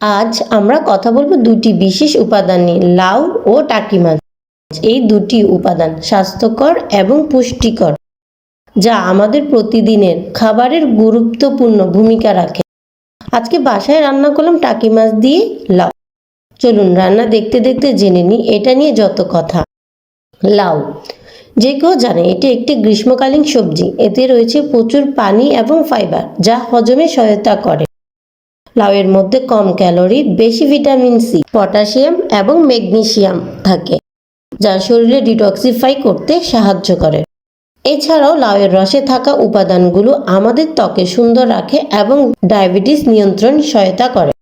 আজ আমরা কথা বলবো দুটি বিশেষ উপাদান নিয়ে, লাউ ও টাকি মাছ। এই দুটি উপাদান স্বাস্থ্যকর এবং পুষ্টিকর, যা আমাদের প্রতিদিনের খাবারের গুরুত্বপূর্ণ ভূমিকা রাখে। আজকে বাসায় রান্না করলাম টাকি মাছ দিয়ে লাউ। চলুন রান্না দেখতে দেখতে জেনে নিই এটা নিয়ে যত কথা। লাউ যে কেউ জানে এটি একটি গ্রীষ্মকালীন সবজি। এতে রয়েছে প্রচুর পানি এবং ফাইবার, যা হজমে সহায়তা করে। লাউয়ের মধ্যে কম ক্যালোরি, বেশি ভিটামিন সি, পটাশিয়াম এবং ম্যাগনেসিয়াম থাকে, যা শরীরে ডিটক্সিফাই করতে সাহায্য করে। এছাড়াও লাউয়ের রসে থাকা উপাদানগুলো আমাদের ত্বকে সুন্দর রাখে এবং ডায়াবেটিস নিয়ন্ত্রণ সহায়তা করে।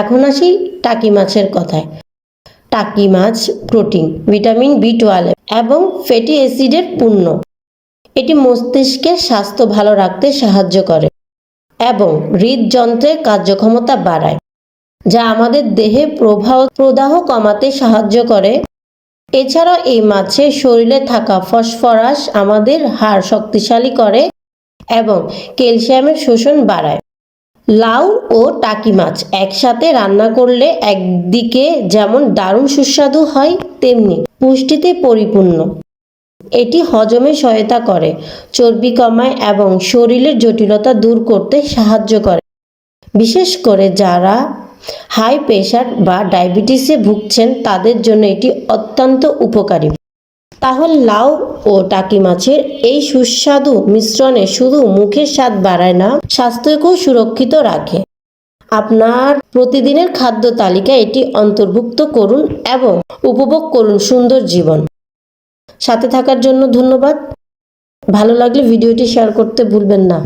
এখন আসি টাকি মাছের কথায়। টাকি মাছ প্রোটিন, ভিটামিন বি12 এবং ফ্যাটি অ্যাসিডের পূর্ণ। এটি মস্তিষ্কের স্বাস্থ্য ভালো রাখতে সাহায্য করে এবং হৃদযন্ত্রের কার্যক্ষমতা বাড়ায়, যা আমাদের দেহে প্রদাহ কমাতে সাহায্য করে। এছাড়াও এই মাছের শরীরে থাকা ফসফরাস আমাদের হাড় শক্তিশালী করে এবং ক্যালসিয়ামের শোষণ বাড়ায়। লাউ ও টাকি মাছ একসাথে রান্না করলে একদিকে যেমন দারুণ সুস্বাদু হয়, তেমনি পুষ্টিতে পরিপূর্ণ। এটি হজমে সহায়তা করে, চর্বি কমায় এবং শরীরের জটিলতা দূর করতে সাহায্য করে। বিশেষ করে যারা হাই প্রেশার বা ডায়াবেটিসে ভুগছেন তাদের জন্য এটি অত্যন্ত উপকারী। তাহলে লাউ ও টাকি মাছের এই সুস্বাদু মিশ্রণে শুধু মুখের স্বাদ বাড়ায় না, স্বাস্থ্যকেও সুরক্ষিত রাখে। আপনার প্রতিদিনের খাদ্য তালিকায় এটি অন্তর্ভুক্ত করুন এবং উপভোগ করুন সুন্দর জীবন। সাথে থাকার জন্য ধন্যবাদ। ভালো লাগলে ভিডিওটি শেয়ার করতে ভুলবেন না।